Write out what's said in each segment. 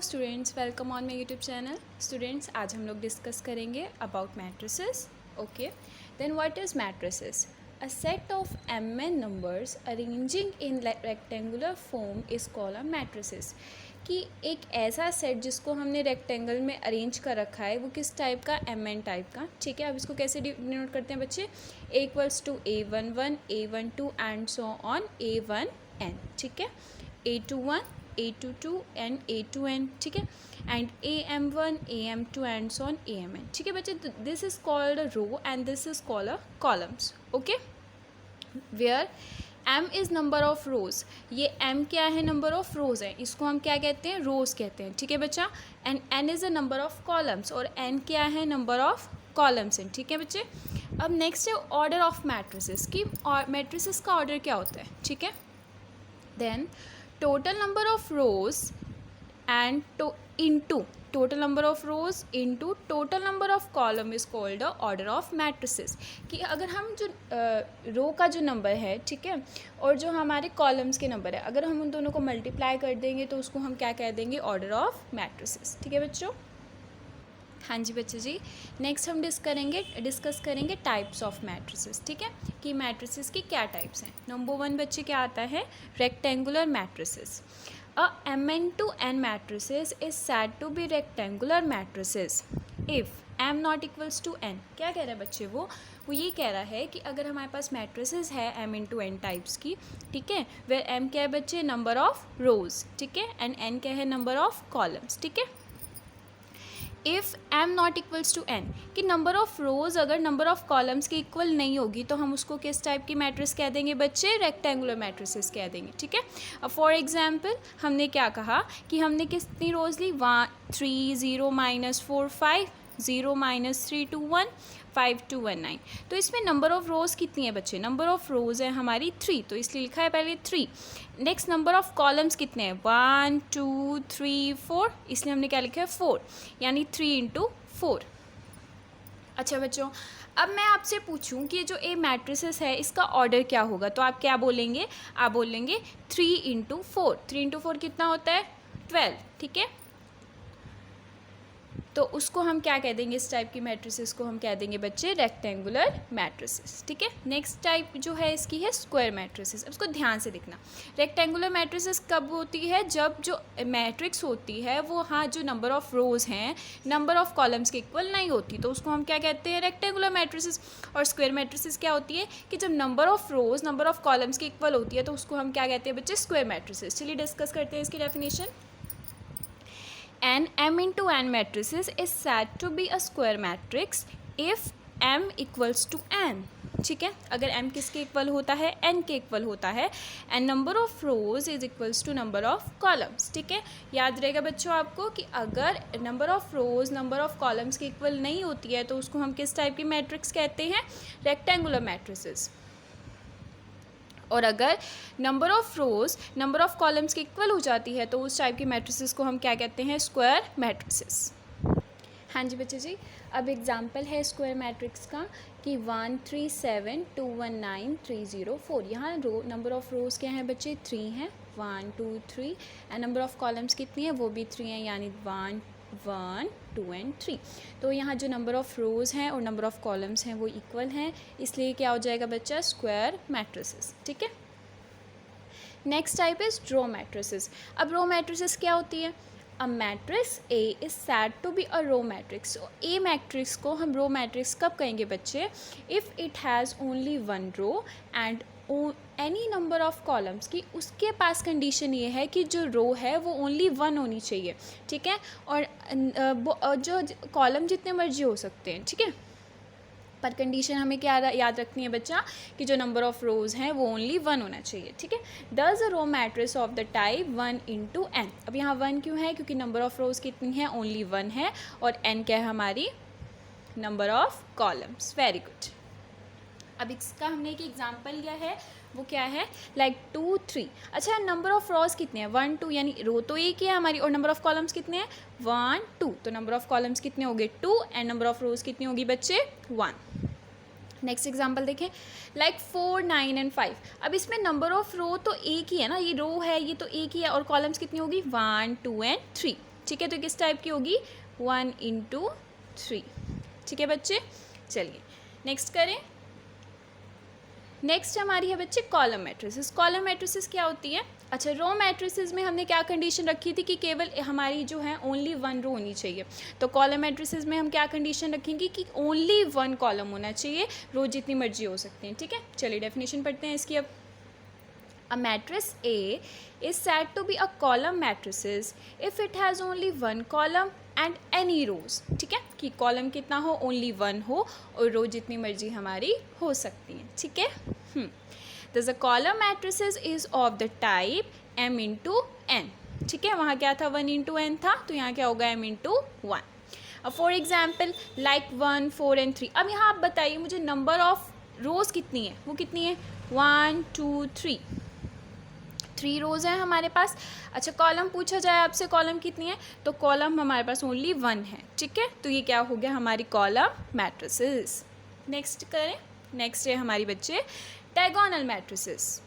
Students, welcome on my YouTube channel. Students, आज हम लोग डिस्कस करेंगे about matrices. Okay, then what is matrices? A set of mn numbers arranging in rectangular form is called a matrices. कि एक ऐसा set जिसको हमने rectangle में अरेंज कर रखा है, वो किस टाइप का? mn टाइप का। ठीक है, अब इसको कैसे डिनोट करते हैं बच्चे? A=टू A11, A12 and so on A1n। ठीक है, A21, A22 एंड A2n। ठीक है, and AM1, AM2 and so on AMN। ठीक है बच्चे, this is called a row and this is called a columns. Okay, where m is number of rows. ये m क्या है? नंबर ऑफ रोज़ है, इसको हम क्या कहते हैं? रोज़ कहते हैं। ठीक है बच्चा, and n is the number of columns, और n क्या है? नंबर ऑफ कॉलम्स हैं। ठीक है बच्चे, अब नेक्स्ट है ऑर्डर ऑफ मैट्रिसेस। की मैट्रिसेस का ऑर्डर क्या होता है? ठीक है, then total number of rows and into total number of rows into total number of column is called the order of matrices। कि अगर हम जो रो का जो नंबर है, ठीक है, और जो हमारे कॉलम्स के नंबर है, अगर हम उन दोनों को मल्टीप्लाई कर देंगे तो उसको हम क्या कह देंगे? Order of matrices. ठीक है बच्चों? हाँ जी बच्चे जी, नेक्स्ट हम डिस्कस करेंगे टाइप्स ऑफ मैट्रिसेस। ठीक है, कि मैट्रिसेस की क्या टाइप्स हैं। नंबर 1 बच्चे क्या आता है? Rectangular matrices. A mn to n matrices is said to be rectangular matrices if m not equals to n। क्या कह रहा है बच्चे? वो ये कह रहा है कि अगर हमारे पास मैट्रिसेस है m इंटू n टाइप्स की, ठीक है, वेयर m क्या है बच्चे? Number of rows. ठीक है, एंड n क्या है? Number of columns. ठीक है, if m not equals to n, कि नंबर ऑफ रोज़ अगर नंबर ऑफ कॉलम्स के इक्वल नहीं होगी तो हम उसको किस टाइप की मैट्रिक्स कह देंगे बच्चे? रेक्टेंगुलर मैट्रिसेस कह देंगे। ठीक है, अब फॉर एग्जांपल हमने क्या कहा कि हमने कितनी रोज़ ली? 1 3 0 -4 5 0 -3 2 1 5 2 1 9। तो इसमें नंबर ऑफ़ रोज़ कितनी है बच्चे? नंबर ऑफ़ रोज़ है हमारी 3, तो इसलिए लिखा है पहले 3। नेक्स्ट नंबर ऑफ़ कॉलम्स कितने हैं? 1 2 3 4, इसलिए हमने क्या लिखा है? 4, यानी 3 इंटू 4। अच्छा बच्चों, अब मैं आपसे पूछूं कि जो ए मैट्रिसेस है इसका ऑर्डर क्या होगा, तो आप क्या बोलेंगे? आप बोलेंगे 3 इंटू 4। 3 इंटू 4 कितना होता है? 12। ठीक है, तो उसको हम क्या कह देंगे? इस टाइप की मैट्रिसेस को हम कह देंगे बच्चे रेक्टेंगुलर मैट्रिसेस। ठीक है, नेक्स्ट टाइप जो है इसकी है स्क्वायर मैट्रिसेस। अब इसको ध्यान से देखना। रेक्टेंगुलर मैट्रिसेस कब होती है? जब जो मैट्रिक्स होती है वो, हाँ, जो नंबर ऑफ़ रोज़ हैं नंबर ऑफ़ कॉलम्स के इक्वल नहीं होती, तो उसको हम क्या कहते हैं? Rectangular matrices. और स्क्वायर मैट्रिसेस क्या होती है? कि जब number of rows number of columns के इक्वल होती है तो उसको हम क्या कहते हैं बच्चे? Square matrices. चलिए डिस्कस करते हैं इसकी definition. An m into n matrices is said to be a square matrix if m equals to n। ठीक है, अगर m किसके इक्वल होता है? n के इक्वल होता है, and number of rows is equals to number of columns. ठीक है, याद रहेगा बच्चों आपको कि अगर number of rows number of columns के इक्वल नहीं होती है तो उसको हम किस टाइप की मैट्रिक्स कहते हैं? Rectangular matrices. और अगर number of rows number of columns के इक्वल हो जाती है तो उस टाइप की मैट्रिसेस को हम क्या कहते हैं? Square matrices. हाँ जी बच्चे जी, अब एग्जांपल है स्क्वायर मैट्रिक्स का कि 1 3 7 2 1 9 3 0 4। यहाँ नंबर ऑफ़ रोज़ क्या हैं बच्चे? 3 हैं, 1 2 3, एंड नंबर ऑफ़ कॉलम्स कितनी है? वो भी 3 हैं, यानी 1 1 2 एंड 3। तो यहाँ जो नंबर ऑफ़ रोज़ हैं और नंबर ऑफ़ कॉलम्स हैं वो इक्वल हैं, इसलिए क्या हो जाएगा बच्चा? Square matrices. ठीक है, next type is row matrices. अब रो मैट्रिसेस क्या होती है? A matrix A is said to be a row matrix. A matrix को हम रो मैट्रिक्स कब कहेंगे बच्चे? If it has only one row and any number of columns. की उसके पास कंडीशन ये है कि जो रो है वो ओनली 1 होनी चाहिए। ठीक है, और जो कॉलम जितने मर्जी हो सकते हैं। ठीक है, पर कंडीशन हमें क्या याद रखनी है बच्चा? कि जो नंबर ऑफ़ रोज़ हैं वो ओनली 1 होना चाहिए। ठीक है, does a row matrix of the type 1 into n। अब यहाँ 1 क्यों है? क्योंकि नंबर ऑफ़ रोज़ कितनी है? ओनली 1 है, और n क्या है हमारी? Number of columns. Very good. अब इसका हमने एक एग्जांपल लिया है, वो क्या है? लाइक 2 3। अच्छा, नंबर ऑफ़ रोज़ कितने हैं? 1 2, यानी रो तो एक ही है हमारी, और नंबर ऑफ़ कॉलम्स कितने हैं? 1 2। तो नंबर ऑफ़ कॉलम्स कितने हो गए? 2, एंड नंबर ऑफ़ रोज़ कितनी होगी बच्चे? 1। नेक्स्ट एग्जांपल देखें, लाइक 4 9 एंड 5। अब इसमें नंबर ऑफ़ रो तो एक ही है ना, ये रो है, ये तो एक ही है, और कॉलम्स कितनी होगी? 1 2 एंड 3। ठीक है, तो किस टाइप की होगी, 1 into 3। ठीक है बच्चे, चलिए नेक्स्ट करें। नेक्स्ट हमारी है बच्चे कॉलम मैट्रिसेस। कॉलम मैट्रिसेस क्या होती है, अच्छा रो मैट्रिसेस में हमने क्या कंडीशन रखी थी कि केवल हमारी जो है ओनली 1 रो होनी चाहिए, तो कॉलम मैट्रिसेस में हम क्या कंडीशन रखेंगे कि ओनली 1 कॉलम होना चाहिए, रो जितनी मर्जी हो सकते हैं। ठीक है, चलिए डेफिनेशन पढ़ते हैं इसकी अब। A matrix A is said to be a column matrices if it has only one column and any rows। ठीक है, कि कॉलम कितना हो, ओनली 1 हो और रो जितनी मर्जी हमारी हो सकती हैं। ठीक है, Thus a column matrices is of the type m into n। ठीक है, वहाँ क्या था, 1 into n था, तो यहाँ क्या होगा, m into 1। अब फॉर एग्जाम्पल लाइक 1, 4 and 3। अब यहाँ आप बताइए मुझे नंबर ऑफ रोज़ कितनी है, वो कितनी है, 1 2 3, 3 रोज़ हैं हमारे पास। अच्छा कॉलम पूछा जाए आपसे कॉलम कितनी है, तो कॉलम हमारे पास ओनली 1 है। ठीक है, तो ये क्या हो गया हमारी कॉलम मैट्रिसेस। नेक्स्ट करें, नेक्स्ट है हमारी बच्चे डायगोनल मैट्रिसेस।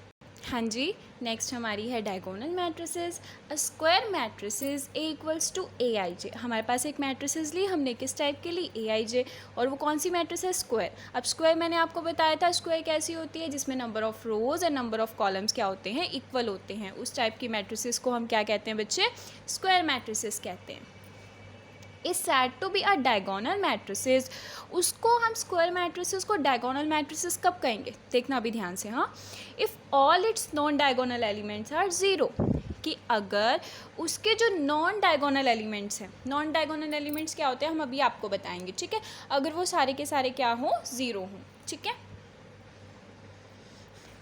हाँ जी, नेक्स्ट हमारी है diagonal matrices. A square matrices A equals to A i j. हमारे पास एक मैट्रिसेस ली हमने, किस टाइप के लिए, ए आई जे, और वो कौन सी मैट्रिस है, स्क्वायर। अब स्क्वायर मैंने आपको बताया था स्क्वायर कैसी होती है, जिसमें number of rows and number of columns क्या होते हैं, इक्वल होते हैं। उस टाइप की मैट्रिसेस को हम क्या कहते हैं बच्चे, स्क्वायर मैट्रिसेस कहते हैं। Is said to be a diagonal matrices. उसको हम स्क्वायर मैट्रिसेस को डायगोनल मैट्रिसेस कब कहेंगे, देखना अभी ध्यान से। हाँ, if all its non diagonal elements are zero, कि अगर उसके जो नॉन डायगोनल एलिमेंट्स हैं, नॉन डायगोनल एलिमेंट्स क्या होते हैं हम अभी आपको बताएंगे। ठीक है, अगर वो सारे के सारे क्या हों, ज़ीरो हों। ठीक है,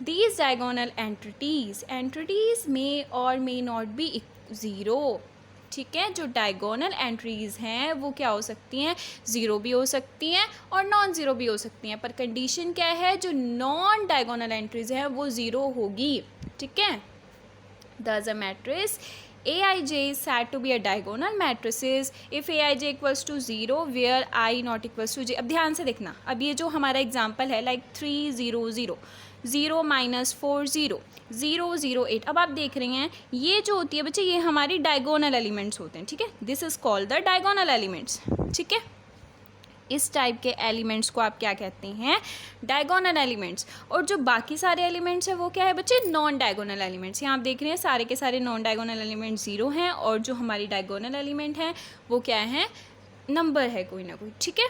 these diagonal entities may or may not be zero. ठीक है, जो डायगोनल एंट्रीज़ हैं वो क्या हो सकती हैं, ज़ीरो भी हो सकती हैं और नॉन ज़ीरो भी हो सकती हैं, पर कंडीशन क्या है, जो नॉन डायगोनल एंट्रीज़ हैं वो ज़ीरो होगी। ठीक है, thus a matrix Aij is said to be a diagonal matrices if Aij equals to 0 where I not equals to j। अब ध्यान से देखना, अब ये जो हमारा एग्जाम्पल है लाइक 3 0 0 0 -4 0 0 0 8। अब आप देख रहे हैं ये जो होती है बच्चे, ये हमारी डायगोनल एलिमेंट्स होते हैं। ठीक है, this is called the diagonal elements. ठीक है, इस टाइप के एलिमेंट्स को आप क्या कहते हैं, डायगोनल एलिमेंट्स। और जो बाकी सारे एलिमेंट्स हैं वो क्या है बच्चे, नॉन डायगोनल एलिमेंट्स। यहाँ आप देख रहे हैं सारे के सारे नॉन डायगोनल एलिमेंट्स ज़ीरो हैं, और जो हमारी डायगोनल एलिमेंट हैं वो क्या है, नंबर है कोई ना कोई। ठीक है,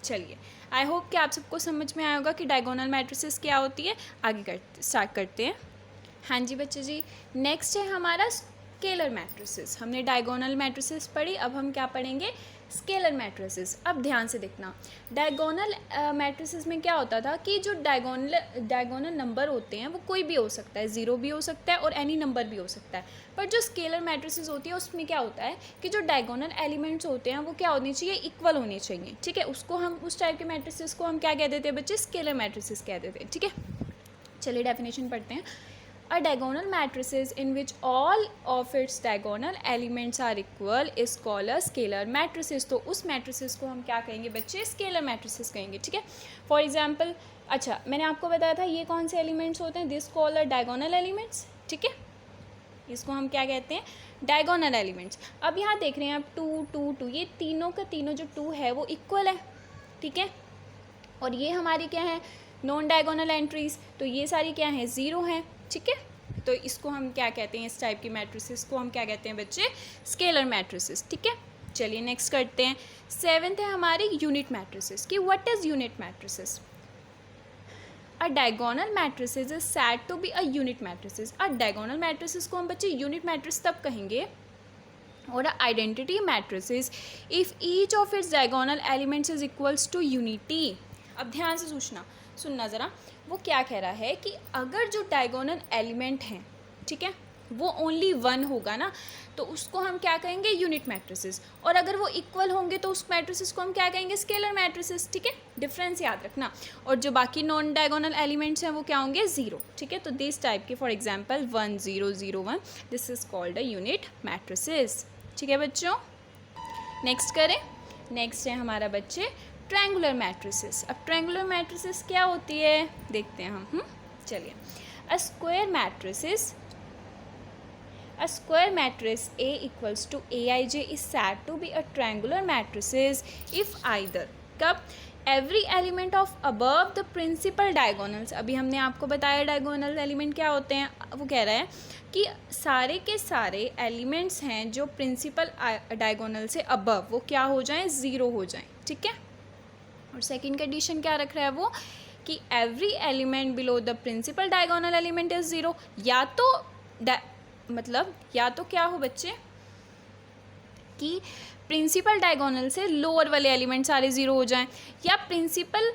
चलिए आई होप कि आप सबको समझ में आया होगा कि डायगोनल मैट्रिसेस क्या होती है। आगे स्टार्ट करते हैं। हाँ जी बच्चे जी, नेक्स्ट है हमारा स्केलर मैट्रिसेस। हमने डायगोनल मैट्रिसेस पढ़ी, अब हम क्या पढ़ेंगे, स्केलर मैट्रिसेस। अब ध्यान से देखना, डायगोनल मैट्रिसेस में क्या होता था कि जो डायगोनल नंबर होते हैं वो कोई भी हो सकता है, ज़ीरो भी हो सकता है और एनी नंबर भी हो सकता है। पर जो स्केलर मैट्रिसेस होती है उसमें क्या होता है कि जो डायगोनल एलिमेंट्स होते हैं वो क्या होनी चाहिए, इक्वल होने चाहिए। ठीक है, उसको हम उस टाइप के मैट्रिसेस को हम क्या कह देते हैं बच्चे, स्केलर मैट्रिसेस कह देते हैं। ठीक है, चलिए डेफिनेशन पढ़ते हैं। A diagonal matrices in which all of its diagonal elements are equal is called a scalar matrices। तो उस matrices को हम क्या कहेंगे बच्चे, scalar matrices कहेंगे। ठीक है, फॉर एग्जाम्पल अच्छा मैंने आपको बताया था ये कौन से एलिमेंट्स होते हैं, दिस कॉल्ड डायगोनल एलिमेंट्स। ठीक है, इसको हम क्या कहते हैं, डायगोनल एलिमेंट्स। अब यहाँ देख रहे हैं आप 2 2 2, ये तीनों का तीनों जो 2 है वो इक्वल है। ठीक है, और ये हमारी क्या है, नॉन डायगोनल एंट्रीज, तो ये सारी क्या है, ज़ीरो हैं। ठीक है, तो इसको हम क्या कहते हैं, इस टाइप की मैट्रिसेस को हम क्या कहते हैं बच्चे, स्केलर मैट्रिसेस। ठीक है, चलिए नेक्स्ट करते हैं। 7th है हमारी यूनिट मैट्रिसेस कि what is unit matrices. A diagonal matrices is said to be a unit matrices. A diagonal matrices को हम बच्चे यूनिट मैट्रिस तब कहेंगे, और a identity matrices if each of its diagonal elements is equals to unity. अब ध्यान से सुनना ज़रा, वो क्या कह रहा है कि अगर जो डायगोनल एलिमेंट हैं, ठीक है, वो ओनली 1 होगा ना, तो उसको हम क्या कहेंगे, यूनिट मैट्रिसेस। और अगर वो इक्वल होंगे तो उस मैट्रिसेस को हम क्या कहेंगे, स्केलर मैट्रिसेस। ठीक है, डिफरेंस याद रखना। और जो बाकी नॉन डायगोनल एलिमेंट्स हैं वो क्या होंगे, ज़ीरो। ठीक है, तो दिस टाइप के for example 1 0 0 1, this is called a unit matrices. ठीक है बच्चों, नेक्स्ट करें। नेक्स्ट है हमारा बच्चे ट्रायंगुलर मैट्रिसेस। अब ट्रायंगुलर मैट्रिसेस क्या होती है देखते हैं हम। चलिए, अ square matrices A square matrix A equals to Aij is said to be a triangular matrices if either कब every element of above the principal diagonals, अभी हमने आपको बताया डायगोनल एलिमेंट क्या होते हैं, वो कह रहा है कि सारे के सारे एलिमेंट्स हैं जो प्रिंसिपल डायगोनल से अबव वो क्या हो जाएं, ज़ीरो हो जाएं, ठीक है। और सेकंड कंडीशन क्या रख रहा है वो कि every element below the principal diagonal element is zero, या तो मतलब या तो क्या हो बच्चे कि प्रिंसिपल डायगोनल से लोअर वाले एलिमेंट सारे ज़ीरो हो जाएं, या प्रिंसिपल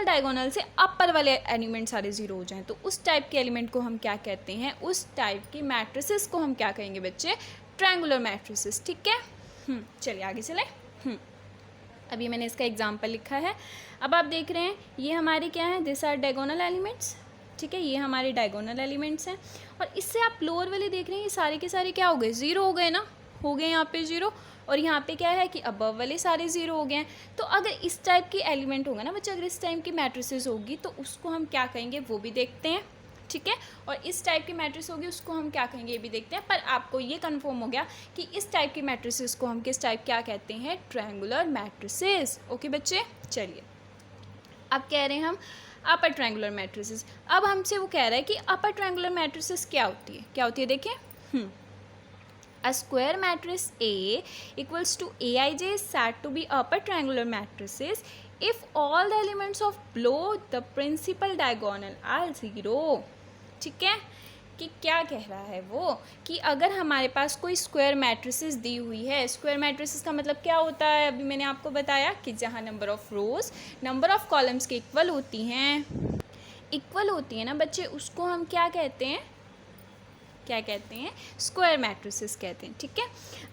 डायगोनल से अपर वाले एलिमेंट सारे ज़ीरो हो जाएं। तो उस टाइप के एलिमेंट को हम क्या कहते हैं, उस टाइप की मैट्रिसेस को हम क्या कहेंगे बच्चे, ट्रायंगुलर मैट्रिसेस, ठीक है। चलिए आगे चलें। अभी मैंने इसका एग्जाम्पल लिखा है। अब आप देख रहे हैं ये हमारे क्या है, दिस आर डायगोनल एलिमेंट्स, ठीक है, ये हमारे डायगोनल एलिमेंट्स हैं। और इससे आप लोअर वाले देख रहे हैं ये सारे के सारे क्या हो गए, ज़ीरो हो गए ना, हो गए यहाँ पे ज़ीरो, और यहाँ पे क्या है कि अबव वाले सारे ज़ीरो हो गए हैं। तो अगर इस टाइप की एलिमेंट होगा ना बच्चे, अगर इस टाइप की मैट्रिसेस होगी तो उसको हम क्या कहेंगे वो भी देखते हैं, ठीक है। और इस टाइप की मैट्रिक्स होगी उसको हम क्या कहेंगे ये भी देखते हैं। पर आपको ये कंफर्म हो गया कि इस टाइप की मैट्रिसेस को हम किस टाइप क्या कहते हैं, ट्रायंगुलर मैट्रिसेस। ओके बच्चे, चलिए अब कह रहे हैं हम अपर ट्रायंगुलर मैट्रिसेस। अब हमसे वो कह रहा है कि अपर ट्रायंगुलर मैट्रिसेस क्या होती है, क्या होती है, देखिए A square matrix A equals to Aij is said to be upper triangular matrices if all the elements of below the principal diagonal are zero, ठीक है। कि क्या कह रहा है वो कि अगर हमारे पास कोई स्क्वायर मैट्रिसेस दी हुई है, स्क्वायर मैट्रिसेस का मतलब क्या होता है, अभी मैंने आपको बताया कि जहाँ number of rows number of columns के इक्वल होती हैं ना बच्चे, उसको हम क्या कहते हैं, क्या कहते हैं, स्क्वायर मैट्रिसेस कहते हैं, ठीक है।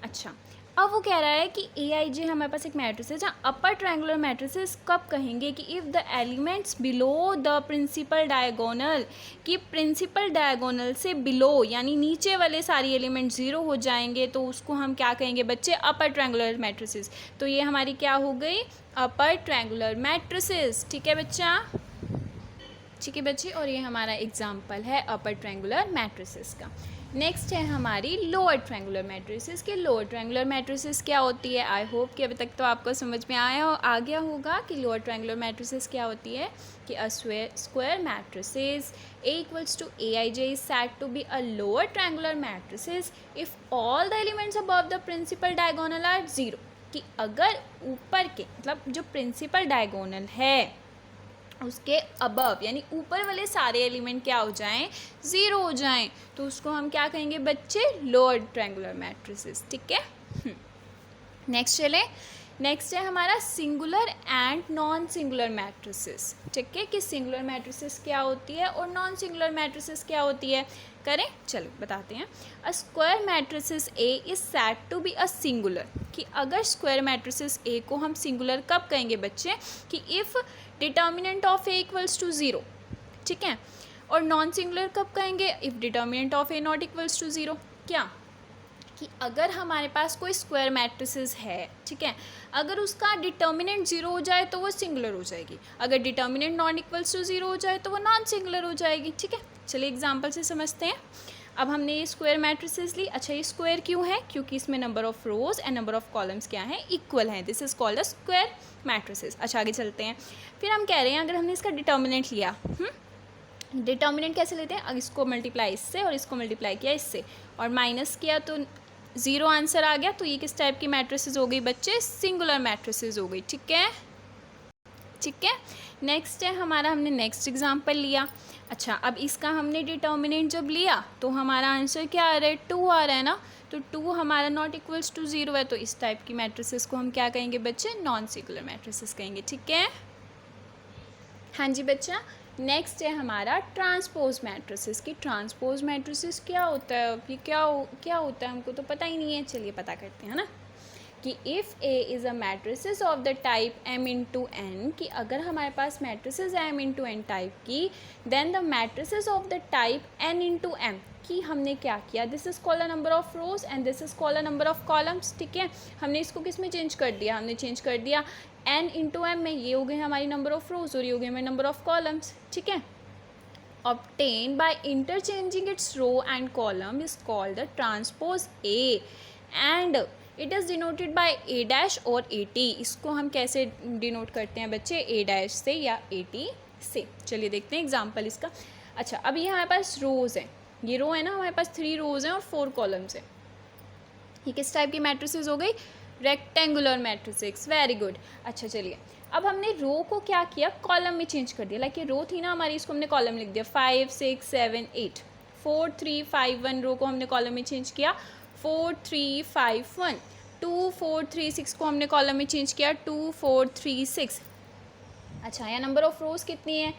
अच्छा, अब वो कह रहा है कि Aij हमारे पास एक मैट्रिक्स है जहाँ अपर ट्रायंगुलर मैट्रिसेस कब कहेंगे कि if the elements below the principal diagonal, कि प्रिंसिपल डायगोनल से बिलो यानी नीचे वाले सारी एलिमेंट ज़ीरो हो जाएंगे तो उसको हम क्या कहेंगे बच्चे, अपर ट्रायंगुलर मैट्रिसेस। तो ये हमारी क्या हो गई, अपर ट्रायंगुलर मैट्रिसेस, ठीक है बच्चा, ठीक है बच्चे। और ये हमारा एग्जाम्पल है अपर ट्रायंगुलर मैट्रिसेस का। नेक्स्ट है हमारी लोअर ट्रायंगुलर मैट्रिसेस की। लोअर ट्रायंगुलर मैट्रिसेस क्या होती है, आई होप कि अभी तक तो आपको समझ में आ गया होगा कि लोअर ट्रायंगुलर मैट्रिसेस क्या होती है। कि अ square matrices A equals to Aij is said to be a lower triangular matrices if all the elements above the principal diagonal are zero, कि अगर ऊपर के मतलब जो प्रिंसिपल डायगोनल है उसके अबव यानी ऊपर वाले सारे एलिमेंट क्या हो जाएं, ज़ीरो हो जाएं, तो उसको हम क्या कहेंगे बच्चे, लोअर ट्रायंगुलर मैट्रिसेस, ठीक है। नेक्स्ट चले, नेक्स्ट है हमारा singular and non singular matrices, ठीक है, कि सिंगुलर मैट्रिसेस क्या होती है और नॉन सिंगुलर मैट्रिसेस क्या होती है, करें, चलो बताते हैं। A square matrices A is said to be a singular, कि अगर स्क्वायर मैट्रिसेस A को हम सिंगुलर कब कहेंगे बच्चे, कि if determinant of A equals to zero, ठीक है। और नॉन सिंगुलर कब कहेंगे, if determinant of A not equals to zero, क्या कि अगर हमारे पास कोई स्क्वायर मैट्रिसेस है, ठीक है, अगर उसका डिटर्मिनेंट ज़ीरो हो जाए तो वो सिंगुलर हो जाएगी, अगर determinant non equals to zero हो जाए तो वो नॉन सिंगुलर हो जाएगी, ठीक है। चलिए एग्जांपल से समझते हैं। अब हमने ये स्क्वायर मैट्रिसेस ली। अच्छा, ये स्क्वायर क्यों है, क्योंकि इसमें number of rows and number of columns क्या हैं, इक्वल हैं, this is called a square matrices. अच्छा, आगे चलते हैं। फिर हम कह रहे हैं अगर हमने इसका डिटर्मिनेंट लिया, डिटर्मिनेंट कैसे लेते हैं, अगर इसको मल्टीप्लाई इससे और इसको मल्टीप्लाई किया इससे और माइनस किया तो ज़ीरो आंसर आ गया, तो ये किस टाइप की मैट्रिसेस हो गई बच्चे, सिंगुलर मैट्रिसेस हो गई, ठीक है, ठीक है। नेक्स्ट है हमारा, हमने नेक्स्ट एग्जांपल लिया। अच्छा, अब इसका हमने डिटर्मिनेंट जब लिया तो हमारा आंसर क्या आ रहा है, 2 आ रहा है ना, तो 2 हमारा नॉट इक्वल्स टू 0 है, तो इस टाइप की मैट्रिसेस को हम क्या कहेंगे बच्चे, नॉन सिंगुलर मैट्रिसेस कहेंगे, ठीक है। हाँ जी बच्चा, नेक्स्ट है हमारा ट्रांसपोज मैट्रिसेस की। ट्रांसपोज मैट्रिसेस क्या होता है, ये क्या होता है हमको तो पता ही नहीं है, चलिए पता करते हैं ना। कि if A is a matrices of the type M into N, कि अगर हमारे पास matrices M into N type की, then the matrices of the type N into M, कि हमने क्या किया, this is called a number of rows and this is called a number of columns, ठीक है। हमने इसको किस में चेंज कर दिया, हमने चेंज कर दिया N इंटू M में, ये हो गए हमारी नंबर ऑफ रोज और ये हो गए हमारे नंबर ऑफ कॉलम्स, ठीक है। obtained by interchanging its row and column is called the transpose A and it is denoted by A dash और AT। इसको हम कैसे डिनोट करते हैं बच्चे, A डैश से या AT से। चलिए देखते हैं एग्जाम्पल इसका। अच्छा, अभी ये हमारे पास रोज़ है, ये रो है ना, हमारे पास 3 रोज़ हैं और 4 कॉलम्स हैं। ये किस टाइप की मैट्रिसेस हो गई, रेक्टेंगुलर मैट्रिसेस, वेरी गुड। अच्छा चलिए, अब हमने रो को क्या किया, कॉलम में चेंज कर दिया। लाइक ये रो थी ना हमारी, इसको हमने कॉलम लिख दिया 5 6 7 8, 4 3 5 1 रो को हमने कॉलम में चेंज किया 4 3 5 1, 2 4 3 6 को हमने कॉलम में चेंज किया 2 4 3 6। अच्छा, यहाँ नंबर ऑफ रोज कितनी है,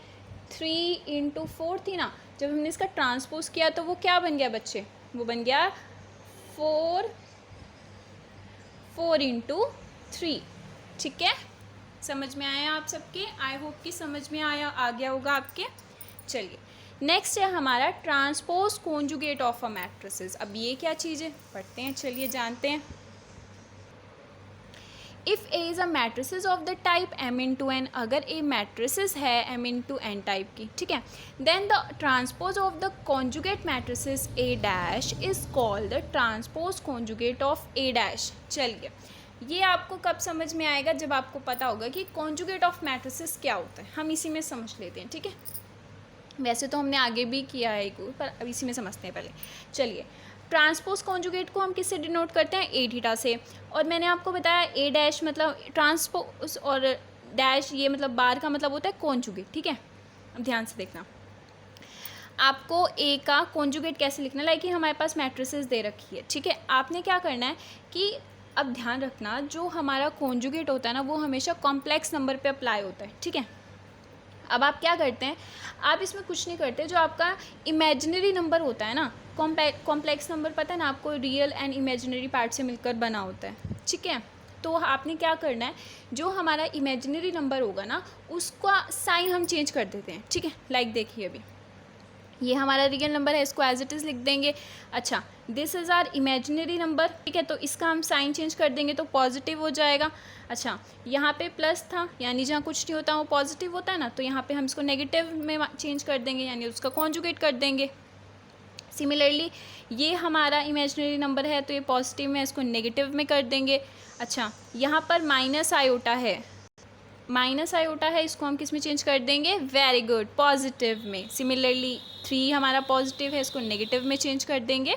3 × 4 थी ना। जब हमने इसका ट्रांसपोज किया तो वो क्या बन गया बच्चे, वो बन गया 4 × 3। ठीक है, समझ में आया आप सबके, आई होप कि समझ में आ गया होगा आपके। चलिए नेक्स्ट है हमारा transpose conjugate of a matrices. अब ये क्या चीज़ है पढ़ते हैं, चलिए जानते हैं। If A is a matrices of the type m × n, अगर ए मैट्रिसेस है m × n टाइप की, ठीक है, then the transpose of the conjugate matrices a dash is called the transpose conjugate of a dash. चलिए ये आपको कब समझ में आएगा, जब आपको पता होगा कि कॉन्जुगेट ऑफ मैट्रिसेस क्या होता है। हम इसी में समझ लेते हैं, ठीक है। वैसे तो हमने आगे भी किया है एक, पर अब इसी में समझते हैं पहले। चलिए, ट्रांसपोज कॉन्जुगेट को हम किससे डिनोट करते हैं, ए थीटा से। और मैंने आपको बताया ए डैश मतलब ट्रांसपोज और डैश ये मतलब बार का मतलब होता है कॉन्जुगेट, ठीक है। अब ध्यान से देखना, आपको ए का कॉन्जुगेट कैसे लिखना है। लाइक कि हमारे पास मैट्रिसेस दे रखी है, ठीक है। आपने क्या करना है कि अब ध्यान रखना, जो हमारा कॉन्जुगेट होता है ना वो हमेशा कॉम्प्लेक्स नंबर पे अप्लाई होता है, ठीक है। अब आप क्या करते हैं, आप इसमें कुछ नहीं करते, जो आपका इमेजिनरी नंबर होता है ना, कॉम्प्लेक्स नंबर पता है ना आपको, रियल एंड इमेजिनरी पार्ट से मिलकर बना होता है, ठीक है। तो आपने क्या करना है, जो हमारा इमेजिनरी नंबर होगा ना उसका साइन हम चेंज कर देते हैं, ठीक है। लाइक देखिए, अभी ये हमारा रियल नंबर है, इसको एज इट इज़ लिख देंगे। अच्छा, this is our imaginary number, ठीक है, तो इसका हम साइन चेंज कर देंगे तो पॉजिटिव हो जाएगा। अच्छा, यहाँ पे प्लस था, यानी जहाँ कुछ नहीं होता वो पॉजिटिव होता है ना, तो यहाँ पे हम इसको नेगेटिव में चेंज कर देंगे, यानी उसका कॉन्जुगेट कर देंगे। सिमिलरली ये हमारा इमेजिनरी नंबर है तो ये पॉजिटिव में, इसको नेगेटिव में कर देंगे। अच्छा, यहाँ पर माइनस आयोटा है, इसको हम किस में चेंज कर देंगे, वेरी गुड, पॉजिटिव में। सिमिलरली 3 हमारा पॉजिटिव है, इसको नेगेटिव में चेंज कर देंगे।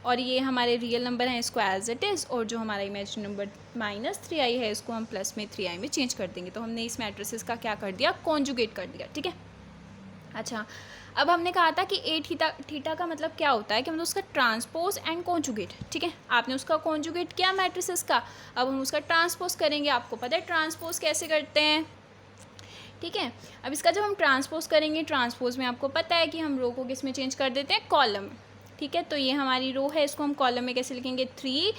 और ये हमारे रियल नंबर हैं, इसको एज इट इज़, और जो हमारा इमेजिनरी नंबर -3i है इसको हम +3i में चेंज कर देंगे। तो हमने इस मैट्रिसेस का क्या कर दिया, कॉन्जुगेट कर दिया, ठीक है। अच्छा, अब हमने कहा था कि ए थीटा का मतलब क्या होता है, कि मतलब उसका ट्रांसपोज एंड कॉन्जुगेट, ठीक है। आपने उसका कॉन्जुगेट किया मैट्रिसेस का, अब हम उसका ट्रांसपोज करेंगे। आपको पता है ट्रांसपोज कैसे करते हैं, ठीक है। अब इसका जब हम ट्रांसपोज करेंगे, ट्रांसपोज में आपको पता है कि हम रो को किस में चेंज कर देते हैं, कॉलम, ठीक है। तो ये हमारी रो है, इसको हम कॉलम में कैसे लिखेंगे, 3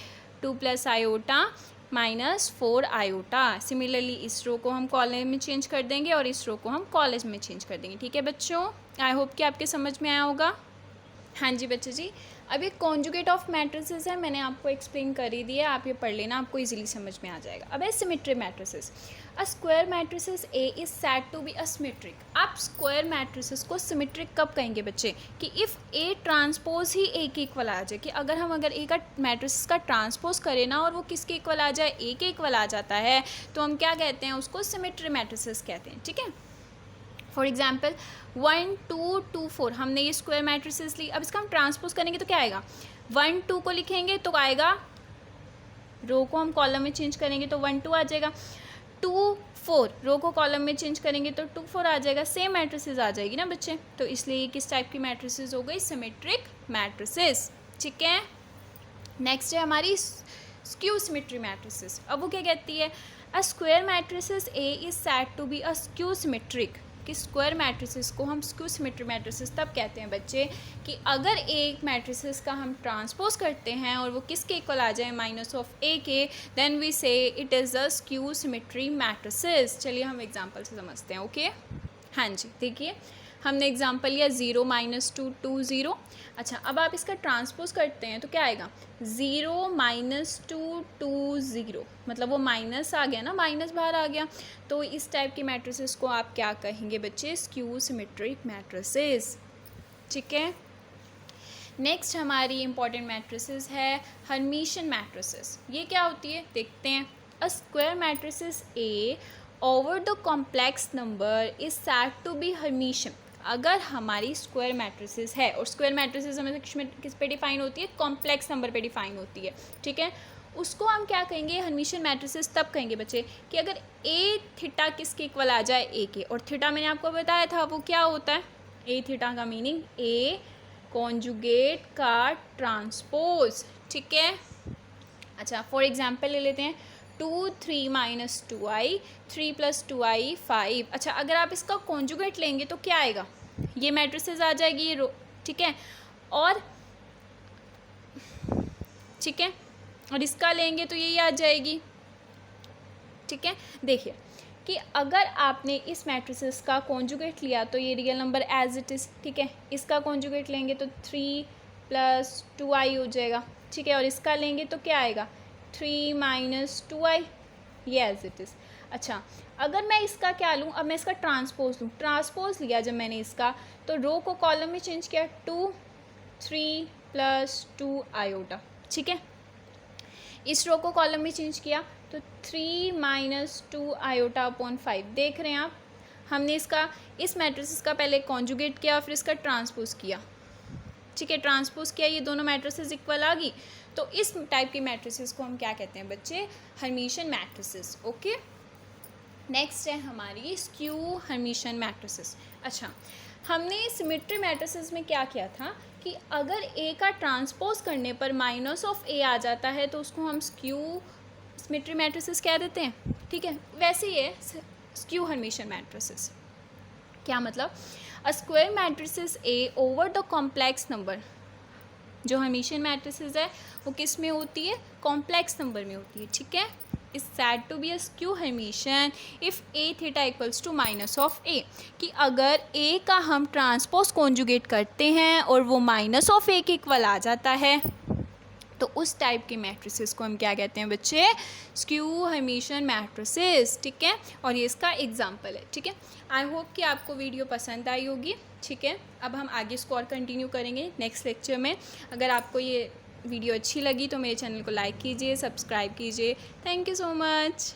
2 + आयोटा -4 आयोटा। सिमिलरली इस रो को हम कॉलम में चेंज कर देंगे और इस रो को हम कॉलेज में चेंज कर देंगे, ठीक है बच्चों। आई होप कि आपके समझ में आया होगा। हाँ जी बच्चे जी, अब ये कॉन्जुगेट ऑफ मैट्रिसेस है, मैंने आपको एक्सप्लेन कर ही दिया, आप ये पढ़ लेना, आपको इजीली समझ में आ जाएगा। अब है symmetry matrices. A square matrices A is said to be asymmetric. आप स्क्वायर मैट्रिसेस को सिमेट्रिक कब कहेंगे बच्चे, कि इफ़ ए ट्रांसपोज ही ए के इक्वल आ जाए, कि अगर ए का मैट्रिसेस का ट्रांसपोज करें ना और वो किसके इक्वल आ जाए, ए के इक्वल आ जाता है, तो हम क्या कहते हैं, उसको सिमेट्री मैट्रिसेस कहते हैं, ठीक है। फॉर एग्जाम्पल 1 2 2 4 हमने ये स्क्वायर मैट्रिसेस ली। अब इसका हम ट्रांसपोज करेंगे तो क्या आएगा, 1 2 को लिखेंगे तो आएगा, रो को हम कॉलम में चेंज करेंगे तो 1 2 आ जाएगा। 2 4 रो को कॉलम में चेंज करेंगे तो 2 4 आ जाएगा, सेम मैट्रिसेस आ जाएगी ना बच्चे। तो इसलिए ये किस टाइप की मैट्रिसेस हो गई, सिमेट्रिक मैट्रिसेस, ठीक है। नेक्स्ट है हमारी स्क्यू सिमेट्री मैट्रिसेस। अब वो क्या कहती है, a square matrices A is said to be a skew symmetric. कि स्क्वायर मैट्रिसेस को हम स्क्यू सिमेट्री मैट्रिसेस तब कहते हैं बच्चे, कि अगर एक मैट्रिसेस का हम ट्रांसपोज करते हैं और वो किसके इक्वल आ जाए, -a के, देन वी से it is a skew symmetry matrices. चलिए हम एग्जांपल से समझते हैं, ओके। हाँ जी, देखिए हमने एग्जांपल लिया 0 -2 2 0। अच्छा, अब आप इसका ट्रांसपोज करते हैं तो क्या आएगा, 0 -2 2 0, मतलब वो माइनस आ गया ना, माइनस बाहर आ गया। तो इस टाइप की मैट्रिसेस को आप क्या कहेंगे बच्चे, स्क्यू सिमेट्रिक मैट्रिसेस, ठीक है। नेक्स्ट हमारी इंपॉर्टेंट मैट्रिसेस है हर्मिशियन मैट्रिसेस। ये क्या होती है देखते हैं। A square matrices A over the complex number is said to be Hermitian. अगर हमारी स्क्वायर मैट्रिसेस है, और स्क्वायर मैट्रिसेस हमें किस पे डिफाइन होती है, कॉम्प्लेक्स नंबर पे डिफाइन होती है, ठीक है, उसको हम क्या कहेंगे, हर्मिशियन मैट्रिसेस तब कहेंगे बच्चे कि अगर ए थीटा किसके इक्वल आ जाए, ए के। और थीटा मैंने आपको बताया था वो क्या होता है, ए थीटा का मीनिंग ए कॉन्जुगेट का ट्रांसपोज, ठीक है। अच्छा फॉर एग्जांपल ले लेते हैं 2 3 माइनस 2i 3 प्लस 2i 5। अच्छा अगर आप इसका कॉन्जुगेट लेंगे तो क्या आएगा, ये मैट्रिसेस आ जाएगी ये रो, ठीक है। और ठीक है, और इसका लेंगे तो यही आ जाएगी, ठीक है। देखिए कि अगर आपने इस मैट्रिसेस का कॉन्जुगेट लिया तो ये real number as it is, ठीक है। इसका कॉन्जुगेट लेंगे तो 3 प्लस 2i हो जाएगा, ठीक है। और इसका लेंगे तो क्या आएगा 3 माइनस 2i, ये एज इट इज़। अच्छा अगर मैं इसका क्या लूँ, अब मैं इसका ट्रांसपोज लूँ, ट्रांसपोज लिया जब मैंने इसका तो रो को कॉलम में चेंज किया 2 3 प्लस 2 आयोटा, ठीक है। इस रो को कॉलम में चेंज किया तो 3 माइनस 2 आयोटा अपॉन 5। देख रहे हैं आप, हमने इसका इस मैट्रिसेस का पहले कॉन्जुगेट किया फिर इसका ट्रांसपोज किया, ठीक है। ट्रांसपोज किया, ये दोनों मैट्रिसेस इक्वल आ गई, तो इस टाइप की मैट्रिसेस को हम क्या कहते हैं बच्चे, हर्मिशियन मैट्रिसेस, ओके। नेक्स्ट है हमारी स्क्यू हर्मिशियन मैट्रिसेस। अच्छा हमने सिमेट्री मैट्रिसेस में क्या किया था कि अगर ए का ट्रांसपोज करने पर माइनस ऑफ ए आ जाता है तो उसको हम स्क्यू सिमेट्री मैट्रिसेस कह देते हैं, ठीक है। वैसे ही है स्क्यू हर्मिशियन मैट्रिसेस, क्या मतलब, अ square matrices A over the complex number. जो हर्मिशियन मैट्रिसेस है वो किस में होती है, कॉम्प्लेक्स नंबर में होती है, ठीक है। Is said to be a skew Hermitian if A theta equals to minus of A, कि अगर ए का हम ट्रांसपोज कॉन्जुगेट करते हैं और वो माइनस ऑफ ए के इक्वल आ जाता है तो उस टाइप के मैट्रिसेस को हम क्या कहते हैं बच्चे, स्क्यू हर्मिशियन मैट्रिसेस, ठीक है। और ये इसका एग्जांपल है, ठीक है। आई होप कि आपको वीडियो पसंद आई होगी, ठीक है। अब हम आगे इसको और कंटिन्यू करेंगे नेक्स्ट लेक्चर में। अगर आपको ये वीडियो अच्छी लगी तो मेरे चैनल को लाइक कीजिए, सब्सक्राइब कीजिए। Thank you so much.